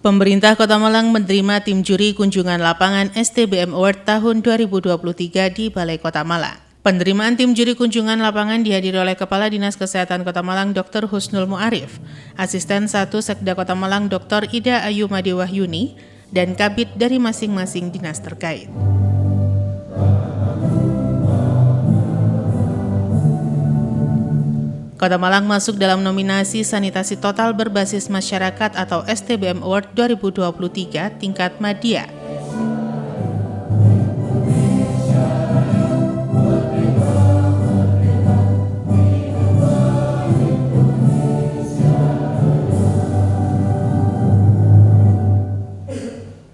Pemerintah Kota Malang menerima tim juri kunjungan lapangan STBM Award tahun 2023 di Balai Kota Malang. Penerimaan tim juri kunjungan lapangan dihadiri oleh Kepala Dinas Kesehatan Kota Malang Dr. Husnul Mu'arif, Asisten 1 Sekda Kota Malang Dr. Ida Ayu Madewahyuni, dan kabid dari masing-masing dinas terkait. Kota Malang masuk dalam nominasi sanitasi total berbasis masyarakat atau STBM Award 2023 tingkat Madya.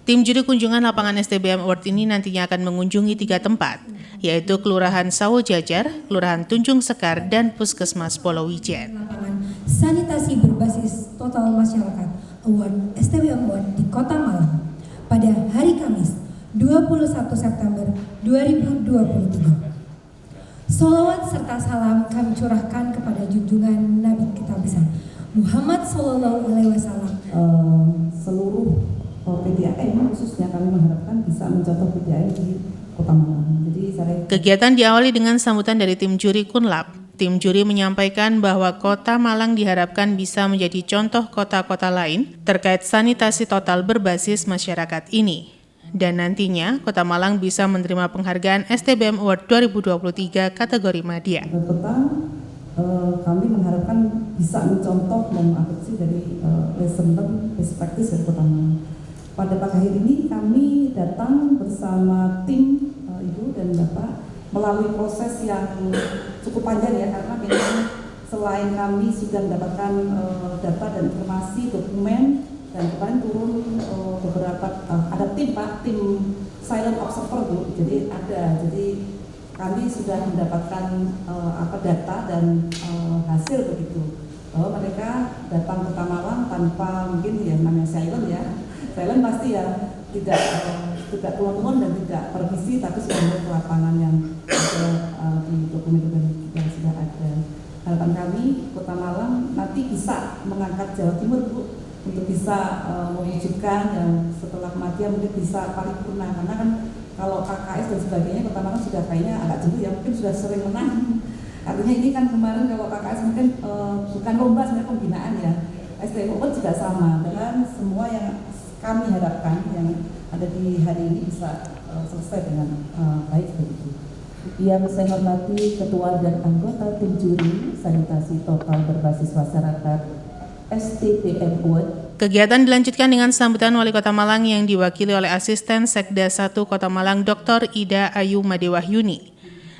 Tim juri kunjungan lapangan STBM Award ini nantinya akan mengunjungi 3 tempat, yaitu Kelurahan Sawo Jajar, Kelurahan Tunjung Sekar, dan Puskesmas Polowijen. Sanitasi berbasis total masyarakat Award STBM Award di Kota Malang pada hari Kamis 21 September 2023. Sholawat serta salam kami curahkan kepada junjungan Nabi kita besar Muhammad Sallallahu Alaihi Wasallam. Seluruh PDAM khususnya kami mengharapkan bisa mencontoh PDAM di Kota Malang. Kegiatan diawali dengan sambutan dari tim juri Kunlap. Tim juri menyampaikan bahwa Kota Malang diharapkan bisa menjadi contoh kota-kota lain terkait sanitasi total berbasis masyarakat ini. Dan nantinya Kota Malang bisa menerima penghargaan STBM Award 2023 kategori Madya. Kami mengharapkan bisa mencontoh dan mengadopsi dari lesson learned best practice dari Kota Malang. Pada pagi hari ini kami datang bersama tim Ibu dan Bapak melalui proses yang cukup panjang ya, karena memang selain kami sudah mendapatkan data dan informasi dokumen, dan kemarin turun beberapa ada tim silent observer Bu, jadi kami sudah mendapatkan data dan hasil begitu bahwa mereka datang ke Kota Malang tanpa mungkin ya namanya silent pasti ya tidak turun dan tidak permisi, tapi sudah melihat ke lapangan yang ada di dokumen-dokumen yang sudah ada. Harapan kami Kota Malang nanti bisa mengangkat Jawa Timur Bu, untuk bisa mewujudkan yang setelah kematian mungkin bisa paripurna, karena kan kalau KKS dan sebagainya Kota Malang sudah kayaknya agak jeli ya, mungkin sudah sering menang. Artinya ini kan kemarin kalau KKS mungkin bukan lomba sebenarnya pembinaan ya, STBM juga sama dengan semua yang kami harapkan yang ada di hari ini bisa selesai dengan baik begitu. Yang saya hormati Ketua dan anggota tim juri sanitasi total berbasis masyarakat STBM Award. Kegiatan dilanjutkan dengan sambutan Wali Kota Malang yang diwakili oleh Asisten Sekda 1 Kota Malang Dr. Ida Ayu Madewahyuni.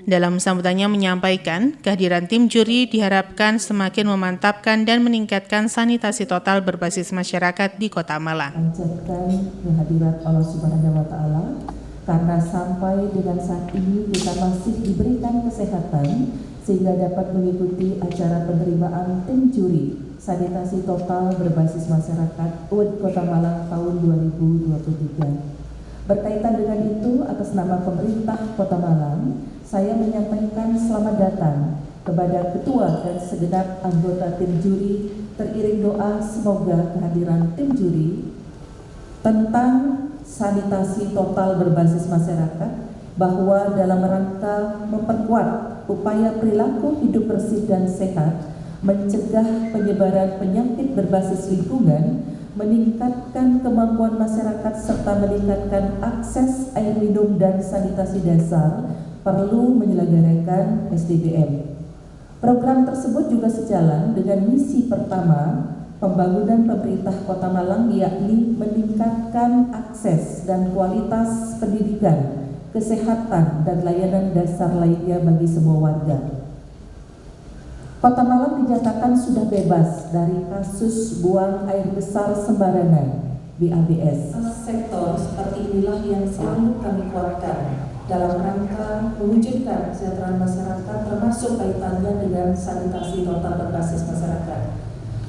Dalam sambutannya menyampaikan, kehadiran tim juri diharapkan semakin memantapkan dan meningkatkan sanitasi total berbasis masyarakat di Kota Malang. Panjatkan kehadirat Allah Subhanahu wa Ta'ala, karena sampai dengan saat ini kita masih diberikan kesehatan sehingga dapat mengikuti acara penerimaan tim juri sanitasi total berbasis masyarakat UID Kota Malang tahun 2023. Berkaitan dengan itu, atas nama pemerintah Kota Malang, saya menyampaikan selamat datang kepada Ketua dan segenap anggota tim juri, teriring doa semoga kehadiran tim juri tentang sanitasi total berbasis masyarakat, bahwa dalam rangka memperkuat upaya perilaku hidup bersih dan sehat, mencegah penyebaran penyakit berbasis lingkungan, meningkatkan kemampuan masyarakat serta meningkatkan akses air minum dan sanitasi dasar, perlu menyelenggarakan STBM. Program tersebut juga sejalan dengan misi pertama pembangunan pemerintah Kota Malang, yakni meningkatkan akses dan kualitas pendidikan, kesehatan, dan layanan dasar lainnya bagi semua warga. Kota Malang dinyatakan sudah bebas dari kasus buang air besar sembarangan (BABS). Sektor seperti inilah yang selalu kami kuatkan dalam rangka mewujudkan kesejahteraan masyarakat, termasuk kaitannya dengan sanitasi total berbasis masyarakat.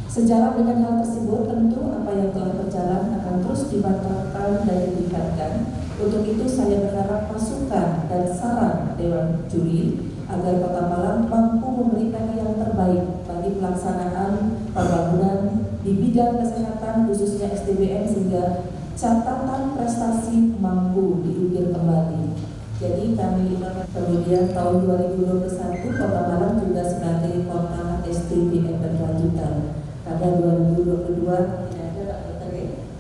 Sejalan dengan hal tersebut, tentu apa yang telah berjalan akan terus dimantapkan dan ditingkatkan. Untuk itu saya berharap masukan dan saran Dewan Juri agar Kota Malang mampu memberikan yang terbaik bagi pelaksanaan pembangunan di di bidang kesehatan khususnya STBM sehingga catatan prestasi mampu diukir kembali. Jadi kami kemudian tahun 2021 Kota Malang juga sebagai kota STBM berkelanjutan. Pada 2022 tidak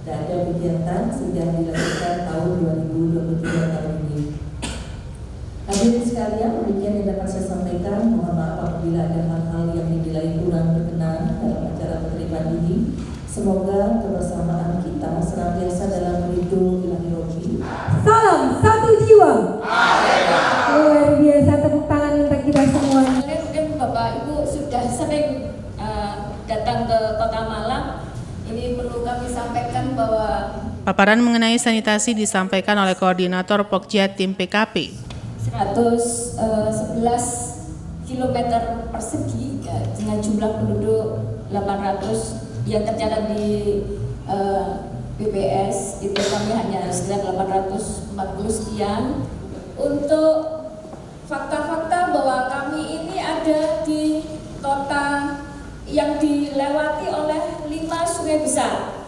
ada kegiatan sehingga dilakukan tahun 2023 tahun ini. Hadirin sekalian, demikian yang dapat saya sampaikan. Mohon maaf apabila ada hal-hal yang dinilai kurang berkenan dalam acara penerimaan ini. Semoga kebersamaan kita senantiasa dalam ridho ilahi Rabbi. Salam satu jiwa. Luar biasa, tepuk tangan untuk kita semua. Mungkin Bapak Ibu sudah sering datang ke Kota Malang. Ini perlu kami sampaikan bahwa Paparan mengenai sanitasi disampaikan oleh Koordinator Pokja Tim PKP. 111 km persegi ya, dengan jumlah penduduk 800 yang tercatat di BPS itu kami hanya sekitar 840 sekian. Untuk fakta-fakta bahwa kami ini ada di kota yang dilewati oleh 5 sungai besar.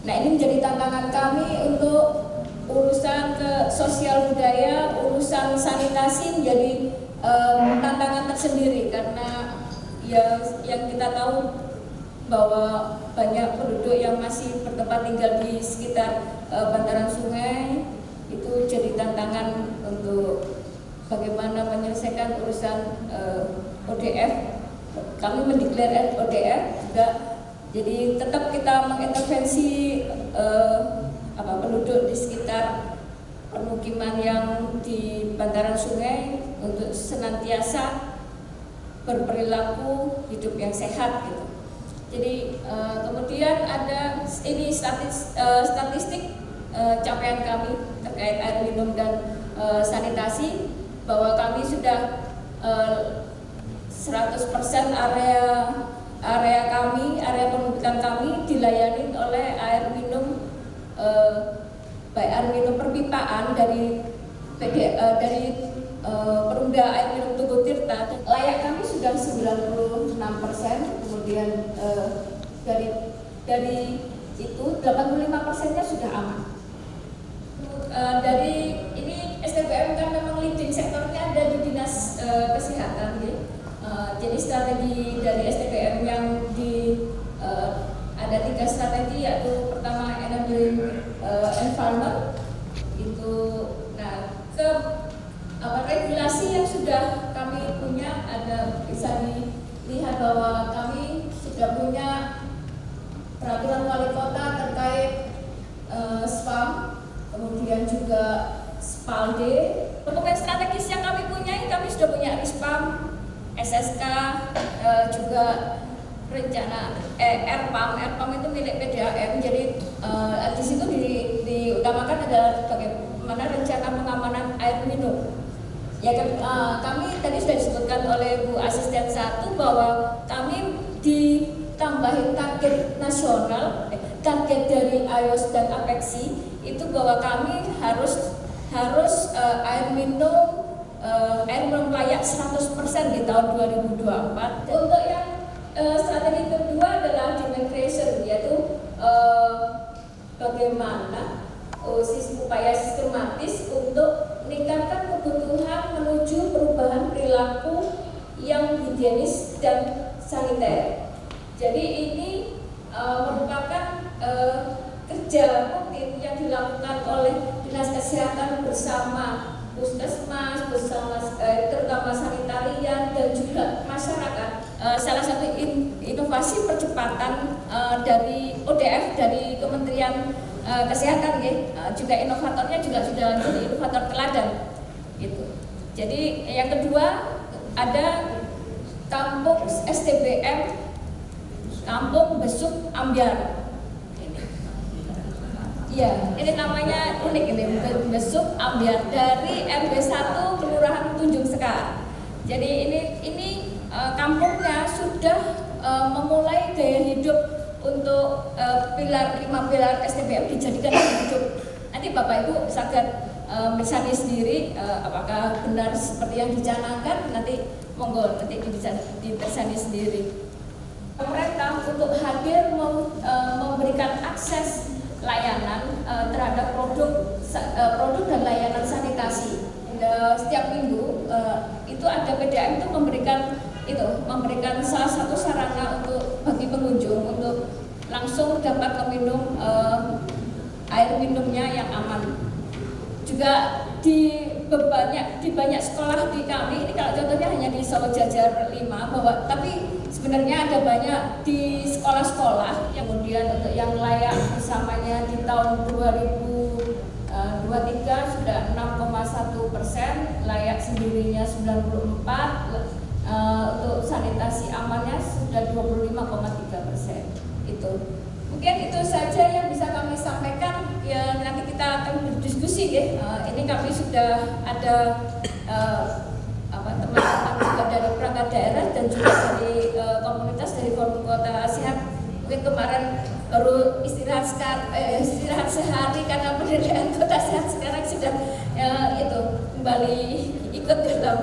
Nah, ini menjadi tantangan kami untuk urusan ke sosial budaya, urusan sanitasi menjadi tantangan tersendiri karena yang kita tahu bahwa banyak penduduk yang masih bertempat tinggal di sekitar bantaran sungai, itu jadi tantangan untuk bagaimana menyelesaikan urusan ODF. Kami mendeklarasi ODF juga, jadi tetap kita mengintervensi penduduk di sekitar permukiman yang di bantaran sungai untuk senantiasa berperilaku hidup yang sehat gitu. Jadi kemudian ada ini statistik capaian kami terkait air minum dan sanitasi, bahwa kami sudah 100% area pembukaan kami dilayani oleh air minum, baik air minum perpipaan dari Perumda Air Minum Tugu Tirta. Layak kami sudah 96%, kemudian dari itu 85%-nya sudah aman. Dari ini STBM kan memang leading sektornya ada di Dinas Kesehatan, ya. Jadi strategi dari STBM yang ada 3 strategi, yaitu pertama enabling environment itu. Nah, regulasi yang sudah kami punya ada, bisa dilihat bahwa kami sudah punya peraturan wali kota terkait SPAM, kemudian juga SPALDE. Dokumen strategis yang kami punya, kami sudah punya RISPAM, SSK, juga rencana RPAM itu milik PDAM. Jadi di situ diutamakan adalah bagaimana rencana pengamanan air minum. Ya kan, kami tadi sudah disebutkan oleh Bu Asisten 1 bahwa kami ditambahin target nasional, target dari IOS dan APEXI itu bahwa kami harus air minum layak 100% di tahun 2024. Untuk yang strategi kedua adalah demand creation, yaitu bagaimana upaya sistematis untuk meningkatkan kebutuhan menuju perubahan perilaku yang higienis dan saniter. Jadi ini merupakan kerja rutin yang dilakukan oleh Dinas Kesehatan bersama Puskesmas, bersama terutama sanitarian dan juga masyarakat. Salah satu inovasi percepatan dari ODF dari Kementerian Kesehatan, juga inovatornya juga sudah jadi inovator teladan gitu. Jadi yang kedua ada kampung STBM, Kampung Besuk Ambyar. Ya, ini namanya unik, ini Besuk Ambyar dari RW 1 Kelurahan Tunjung Sekar. Jadi ini kampungnya sudah memulai gaya hidup untuk 5 pilar STBM dijadikan gaya hidup. Nanti Bapak Ibu bisa bersani sendiri apakah benar seperti yang dicanangkan, nanti monggo nanti bisa ditersani sendiri. Pemerintah untuk hadir hadir memberikan akses layanan terhadap produk dan layanan sanitasi. Setiap minggu itu ada PDAM itu memberikan salah satu sarana untuk bagi pengunjung untuk langsung dapat meminum air minumnya yang aman. Juga di banyak sekolah di kami, ini kalau contohnya hanya di Solo Jajar 5, tapi sebenarnya ada banyak di sekolah-sekolah, kemudian untuk yang layak bersamanya di tahun 2023 sudah 6,1%, layak sendirinya 94%, untuk sanitasi amannya sudah 25,3%. Itu mungkin itu saja yang bisa kami sampaikan. Ya, nanti kita akan berdiskusi ya. Ini kami sudah ada teman-teman juga dari perangkat daerah dan juga dari komunitas dari Forum Kota Sehat. Mungkin kemarin baru istirahat sehari karena pendidikan Kota Sehat, sekarang sudah kembali ikut dalam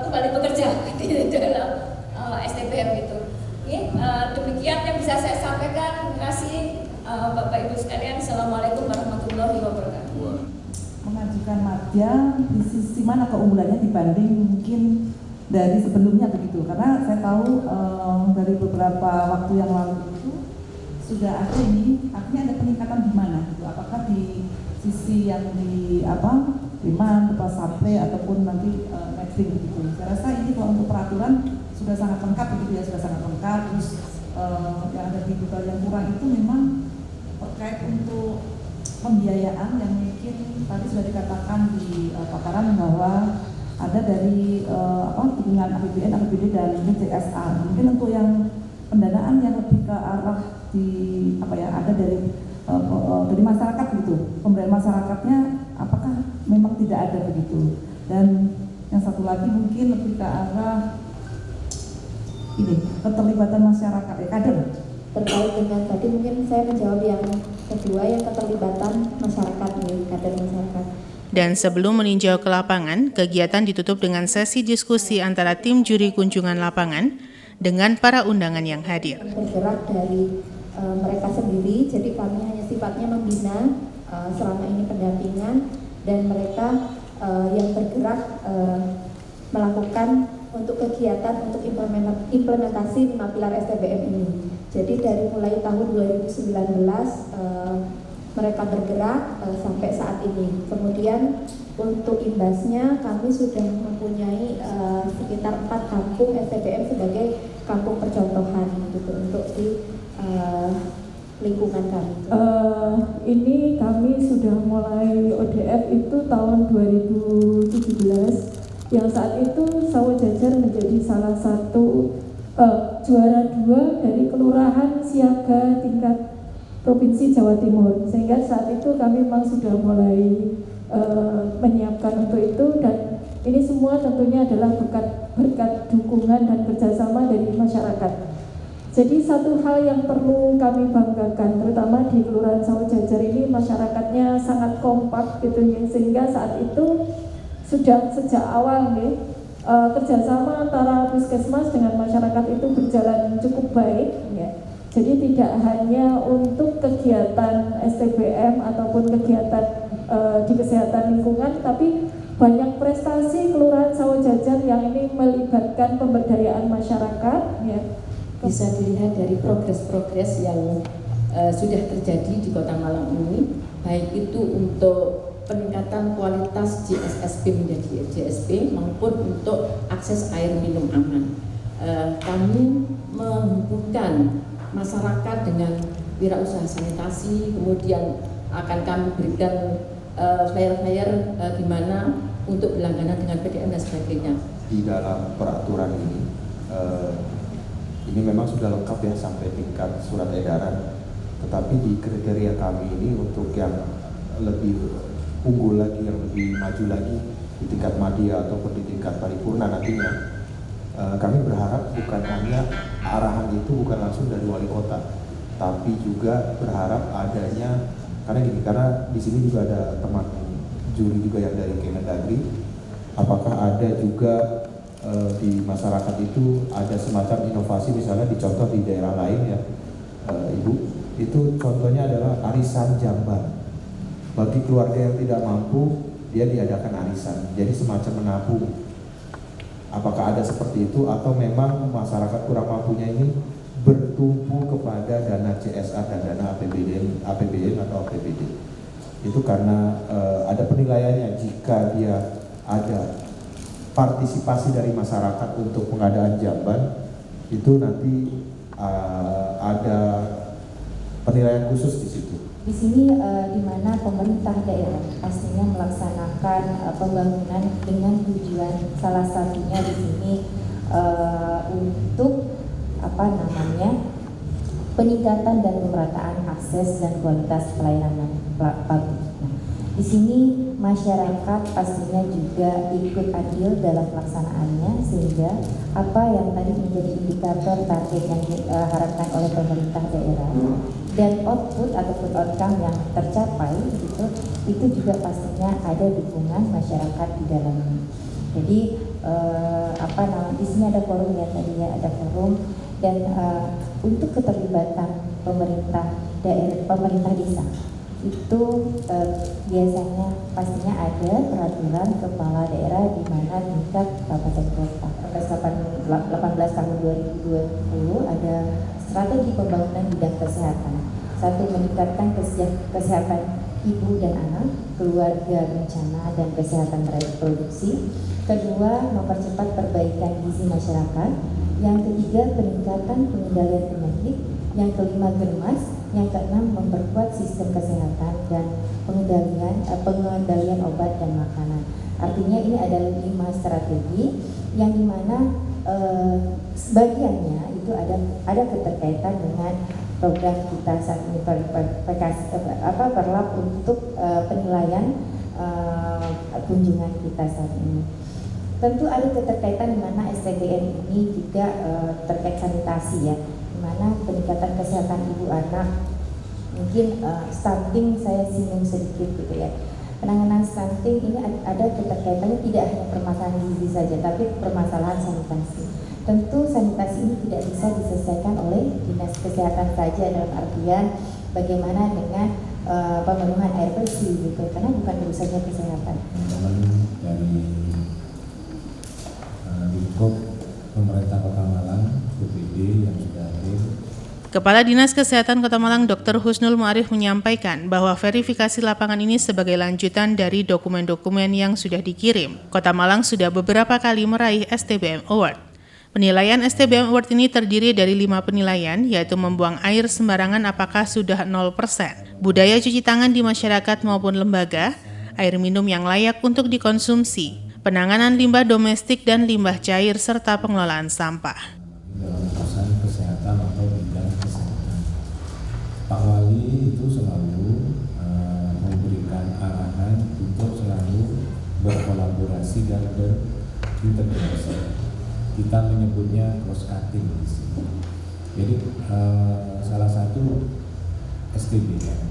kembali bekerja di dalam STBM itu. Demikian yang bisa saya sampaikan. Terima kasih Bapak Ibu sekalian. Assalamualaikum warahmatullahi wabarakatuh. Mengajukan madya di sisi mana keunggulannya dibanding mungkin dari sebelumnya begitu? Karena saya tahu dari beberapa waktu yang lalu itu sudah ada ini, artinya ada peningkatan di mana? Gitu. Apakah di sisi yang di demand, supply ataupun nanti matching gitu? Saya rasa ini kalau untuk peraturan sudah sangat lengkap begitu ya, sudah sangat lengkap. Terus yang ada di detail yang kurang itu memang terkait untuk pembiayaan yang mungkin tadi sudah dikatakan di paparan bahwa ada dari dukungan APBN, APBD dan CSR. Mungkin untuk yang pendanaan yang lebih ke arah ada dari masyarakat gitu, pemberdayaan masyarakatnya apakah memang tidak ada begitu? Dan yang satu lagi mungkin lebih ke arah keterlibatan masyarakat kader. Terkait dengan tadi mungkin saya menjawab yang kedua, yang keterlibatan masyarakat kader masyarakat. Dan sebelum meninjau ke lapangan, kegiatan ditutup dengan sesi diskusi antara tim juri kunjungan lapangan dengan para undangan yang hadir. Bergerak dari mereka sendiri, jadi kami hanya sifatnya membina selama ini pendampingan, dan mereka yang bergerak melakukan untuk kegiatan untuk implementasi 5 pilar STBM ini. Jadi dari mulai tahun 2019 mereka bergerak sampai saat ini. Kemudian untuk imbasnya kami sudah mempunyai sekitar 4 kampung STBM sebagai kampung percontohan gitu untuk di lingkungan kami. Ini kami sudah mulai ODF itu tahun 2017. Yang saat itu Sawo Jajar menjadi salah satu juara 2 dari kelurahan siaga tingkat Provinsi Jawa Timur, sehingga saat itu kami memang sudah mulai menyiapkan untuk itu, dan ini semua tentunya adalah berkat dukungan dan kerjasama dari masyarakat. Jadi satu hal yang perlu kami banggakan, terutama di Kelurahan Sawo Jajar ini, masyarakatnya sangat kompak gitu ya, sehingga saat itu sudah sejak awal kerjasama antara puskesmas dengan masyarakat itu berjalan cukup baik ya. Jadi tidak hanya untuk kegiatan STBM ataupun kegiatan di kesehatan lingkungan, tapi banyak prestasi Kelurahan Sawo Jajar yang ini melibatkan pemberdayaan masyarakat ya. Bisa dilihat dari progres-progres yang sudah terjadi di Kota Malang ini, baik itu untuk peningkatan kualitas JSSP menjadi JSP maupun untuk akses air minum aman. Kami menghubungkan masyarakat dengan wirausaha sanitasi, kemudian akan kami berikan flyer-flyer di mana untuk berlangganan dengan PDM dan sebagainya. Di dalam peraturan ini memang sudah lengkap ya sampai tingkat surat edaran, tetapi di kriteria kami ini untuk yang lebih unggul lagi, yang lebih maju lagi di tingkat madya ataupun di tingkat paripurna nantinya, kami berharap bukan hanya arahan itu bukan langsung dari wali kota, tapi juga berharap adanya, karena di sini juga ada teman juri juga yang dari Kemendagri, apakah ada juga di masyarakat itu ada semacam inovasi, misalnya dicontoh di daerah lain ya, itu contohnya adalah arisan jamban. Bagi keluarga yang tidak mampu, dia diadakan arisan, jadi semacam menabung. Apakah ada seperti itu atau memang masyarakat kurang mampunya ini bertumpu kepada dana CSR dan dana APBN atau APBD? Itu karena ada penilaiannya, jika dia ada partisipasi dari masyarakat untuk pengadaan jamban, itu nanti ada penilaian khusus di situ. Di sini di mana pemerintah daerah pastinya melaksanakan pembangunan dengan tujuan salah satunya di sini untuk peningkatan dan pemerataan akses dan kualitas pelayanan publik. Nah, di sini masyarakat pastinya juga ikut andil dalam pelaksanaannya, sehingga apa yang tadi menjadi indikator target yang diharapkan oleh pemerintah daerah dan output ataupun outcome yang tercapai itu juga pastinya ada dukungan masyarakat di dalamnya. Jadi di sini ada forum ya, tadinya ada forum, dan untuk keterlibatan pemerintah daerah, pemerintah desa itu biasanya pastinya ada peraturan kepala daerah di mana tingkat kabupaten kota. Perpres 18 tahun 2020 ada strategi pembangunan bidang kesehatan. Satu, meningkatkan kesehatan ibu dan anak, keluarga berencana dan kesehatan reproduksi. Kedua, mempercepat perbaikan gizi masyarakat. Yang ketiga, peningkatan pengendalian penyakit. Yang kelima, germas. Yang keenam, memperkuat sistem kesehatan dan pengendalian obat dan makanan. Artinya ini adalah 5 strategi yang dimana sebagiannya itu ada keterkaitan dengan program kita saat ini perlap untuk penilaian kunjungan kita saat ini. Tentu ada keterkaitan di mana STBM ini juga terkait sanitasi ya, di mana peningkatan kesehatan ibu anak, mungkin stunting saya singgung sedikit gitu ya. Penanganan stunting ini ada keterkaitannya tidak hanya permasalahan gizi saja, tapi permasalahan sanitasi. Tentu sanitasi ini tidak bisa diselesaikan oleh dinas kesehatan saja, dalam artian bagaimana dengan pemenuhan air bersih gitu, karena bukan urusannya kesehatan. Dari lingkup pemerintah Kota Malang, BPD yang sudah hadir. Kepala Dinas Kesehatan Kota Malang Dr. Husnul Muarif menyampaikan bahwa verifikasi lapangan ini sebagai lanjutan dari dokumen-dokumen yang sudah dikirim. Kota Malang sudah beberapa kali meraih STBM Award. Penilaian STBM Award ini terdiri dari 5 penilaian, yaitu membuang air sembarangan apakah sudah 0%, budaya cuci tangan di masyarakat maupun lembaga, air minum yang layak untuk dikonsumsi, penanganan limbah domestik dan limbah cair, serta pengelolaan sampah. Dalam urusan kesehatan atau bidang kesehatan, Pak Wali itu selalu memberikan arahan untuk selalu berkolaborasi dan berintegrasi. Kita menyebutnya cross cutting di sini. Jadi salah satu STBM.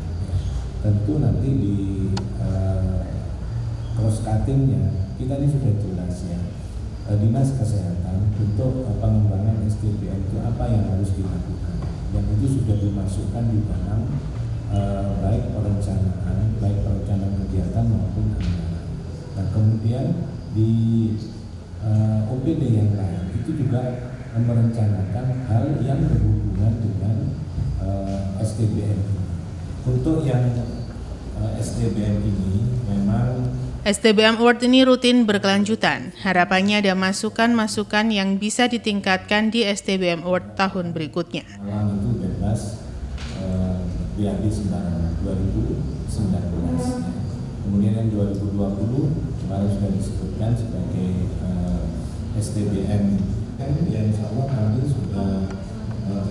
Tentu nanti di cross cuttingnya kita ini sudah jelas ya. Dinas Kesehatan untuk pengembangan STBM itu apa yang harus dilakukan, dan itu sudah dimasukkan di dalam baik perencanaan kegiatan maupun anggaran. Nah kemudian di OPD yang lain itu juga merencanakan hal yang berhubungan dengan STBM. Untuk yang STBM ini memang STBM Award ini rutin berkelanjutan. Harapannya ada masukan-masukan yang bisa ditingkatkan di STBM Award tahun berikutnya. Malang itu bebas BAB sembarangan 2019. Kemudian yang 2020 kemarin sudah disebutkan sebagai STBM, yang insya Allah kami sudah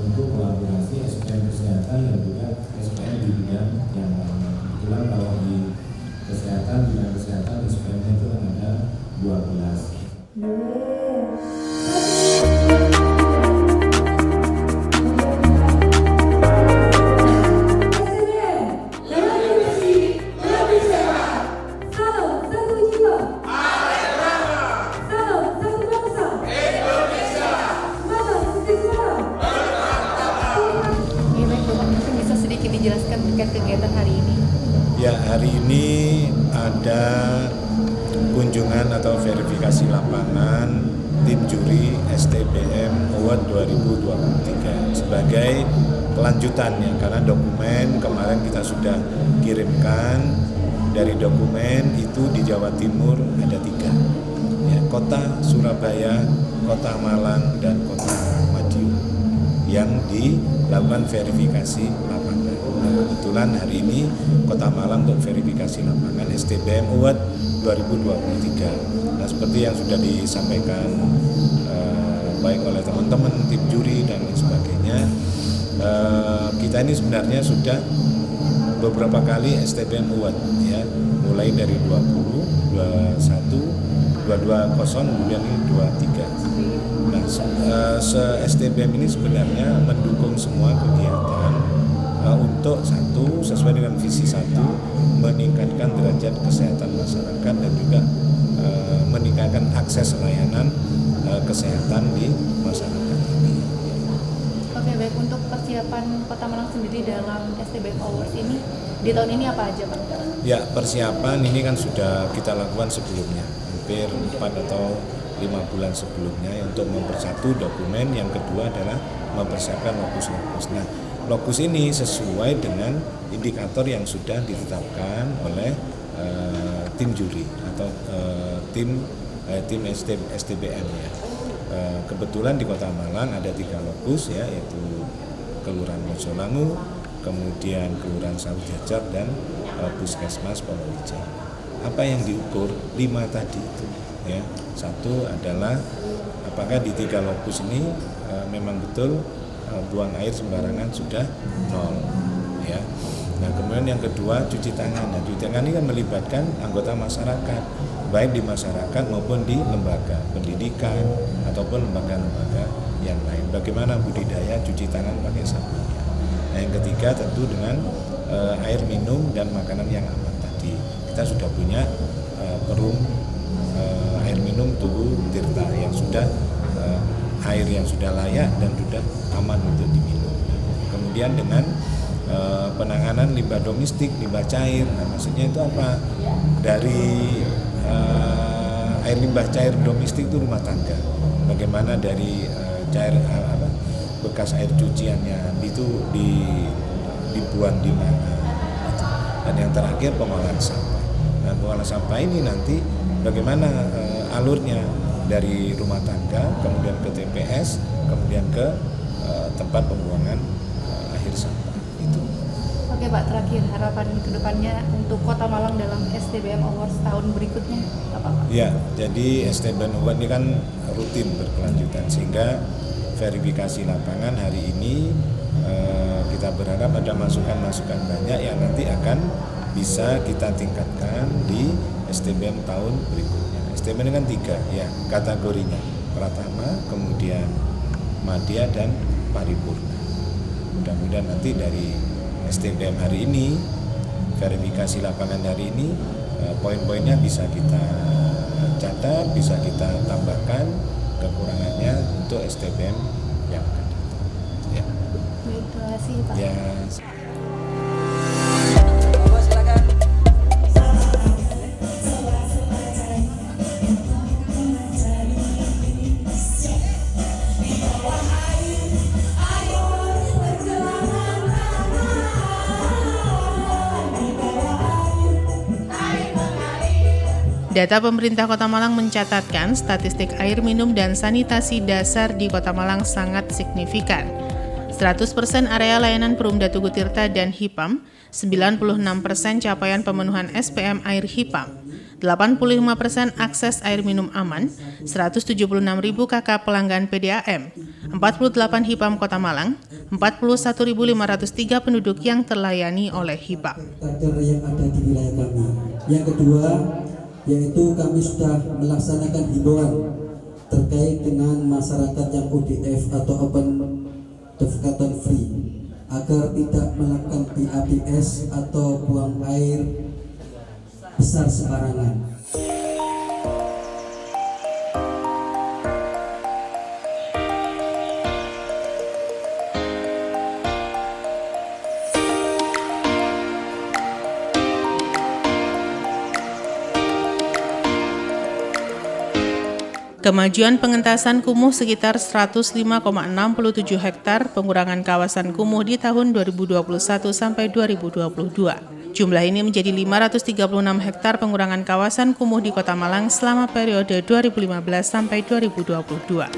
untuk kolaborasi SPM kesehatan dan juga SPM di bidang yang lain. Kebetulan kalau di kesehatan, bidang kesehatan SPM-nya itu ada 12. menjelaskan terkait kegiatan hari ini? Ya, hari ini ada kunjungan atau verifikasi lapangan tim juri STBM Award 2023 sebagai kelanjutannya, karena dokumen kemarin kita sudah kirimkan. Dari dokumen itu di Jawa Timur ada 3 ya, Kota Surabaya, Kota Malang, dan Kota Madiun yang dilakukan verifikasi lapangan. Nah, kebetulan hari ini Kota Malang untuk verifikasi lapangan STBM Award 2023. Nah, seperti yang sudah disampaikan baik oleh teman-teman tim juri dan lain sebagainya, kita ini sebenarnya sudah beberapa kali STBM Award ya, mulai dari 20, 21, 220, kemudian ini 23. Nah, STBM ini sebenarnya mendukung semua kegiatan untuk satu, sesuai dengan visi satu, meningkatkan derajat kesehatan masyarakat dan juga meningkatkan akses layanan kesehatan di masyarakat ini. Oke, baik. Untuk persiapan Kota Malang sendiri dalam STBM Awards ini di tahun ini apa aja, Pak? Ya, persiapan ini kan sudah kita lakukan sebelumnya, hampir 4 atau 5 bulan sebelumnya, untuk mempersatu dokumen. Yang kedua adalah mempersiapkan lokus-lokus. Nah, lokus ini sesuai dengan indikator yang sudah ditetapkan oleh tim juri atau tim STBM ya. Kebetulan di Kota Malang ada 3 lokus ya, yaitu Kelurahan Mojolangu, kemudian Kelurahan Sawah Jajar, dan Puskesmas Pondok. Apa yang diukur 5 tadi itu ya. Satu adalah apakah di 3 lokus ini memang betul buang air sembarangan sudah 0 ya. Nah, kemudian yang kedua cuci tangan. Nah, cuci tangan ini kan melibatkan anggota masyarakat, baik di masyarakat maupun di lembaga pendidikan ataupun lembaga-lembaga yang lain. Bagaimana budidaya cuci tangan pakai sabunnya. Nah, yang ketiga tentu dengan air minum dan makanan yang aman tadi. Kita sudah punya perum air minum Tugu Tirta yang sudah air yang sudah layak dan sudah aman untuk diminum. Kemudian dengan penanganan limbah domestik, limbah cair. Nah, maksudnya itu apa? Dari air limbah cair domestik itu rumah tangga. Bagaimana dari cair bekas air cuciannya itu dibuang di mana? Dan yang terakhir pengolahan sampah. Nah, pengolahan sampah ini nanti bagaimana alurnya dari rumah tangga, kemudian ke TPS, kemudian ke tempat pembuangan akhir sampah. Itu. Oke, Pak, terakhir harapan kedepannya untuk Kota Malang dalam STBM Awards tahun berikutnya apa, Pak? Ya, jadi STBM Awards ini kan rutin berkelanjutan, sehingga verifikasi lapangan hari ini kita berharap ada masukan-masukan banyak yang nanti akan bisa kita tingkatkan di STBM tahun berikutnya. STBM ini kan 3 ya kategorinya, pratama, kemudian madya, dan paripurna. Mudah-mudahan nanti dari STBM hari ini, verifikasi lapangan hari ini, poin-poinnya bisa kita catat, bisa kita tambahkan kekurangannya untuk STBM yang akan datang. Ya. Baik, terima kasih, Pak. Ya. Data pemerintah Kota Malang mencatatkan statistik air minum dan sanitasi dasar di Kota Malang sangat signifikan. 100% area layanan Perumda Tugu Tirta dan HIPAM, 96% capaian pemenuhan SPM air HIPAM, 85% akses air minum aman, 176.000 KK pelanggan PDAM, 48 HIPAM Kota Malang, 41.503 penduduk yang terlayani oleh HIPAM. Kader yang ada di wilayah kami. Yang kedua, yaitu kami sudah melaksanakan himbauan terkait dengan masyarakat yang ODF atau Open Defecation Free agar tidak melakukan BABS atau buang air besar sembarangan. Kemajuan pengentasan kumuh sekitar 105,67 hektar, pengurangan kawasan kumuh di tahun 2021 sampai 2022. Jumlah ini menjadi 536 hektar pengurangan kawasan kumuh di Kota Malang selama periode 2015 sampai 2022.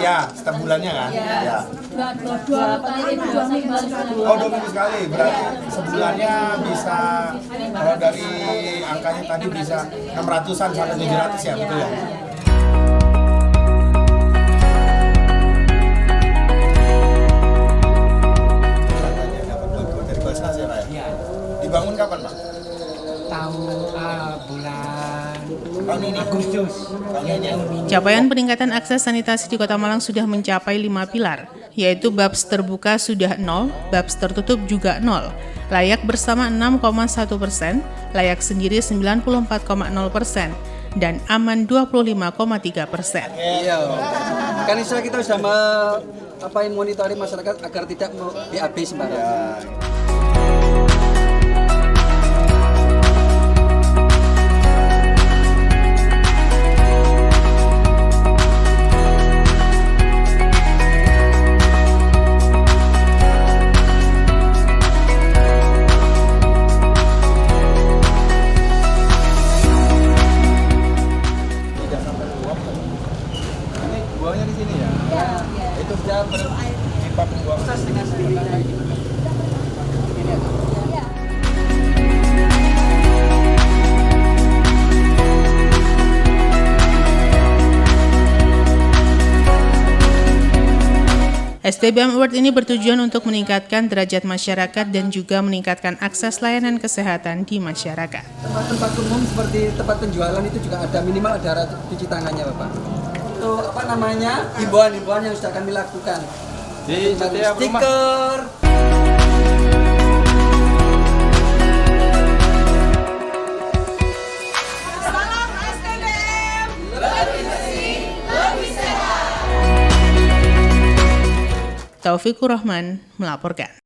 Iya, setiap bulannya kan? Iya. Oh, 2 minggu sekali. Berarti sebulannya bisa, kalau dari angkanya tadi bisa 600-an sampai 700 ya, betul ya? Dapat bantuan dari Basnas ya, Pak? Dibangun kapan, Pak? Tahun ini Agustus. Capaian peningkatan akses sanitasi di Kota Malang sudah mencapai 5 pilar, yaitu BABS terbuka sudah 0, BABS tertutup juga 0, layak bersama 6,1%, layak sendiri 94,0%, dan aman 25,3%. Iya, kan istilah kita sudah monitoring masyarakat agar tidak BAB sembarangan. Buangnya di sini ya? Iya. Itu sudah pipa pembuangan. STBM Award ini bertujuan untuk meningkatkan derajat masyarakat dan juga meningkatkan akses layanan kesehatan di masyarakat. Tempat-tempat umum seperti tempat penjualan itu juga ada minimal ada alat cuci tangannya, Bapak. Itu himbauan yang sudah kami lakukan di setiap stiker. Salam STBM, lebih bersih, lebih sehat. Taufikur Rahman melaporkan.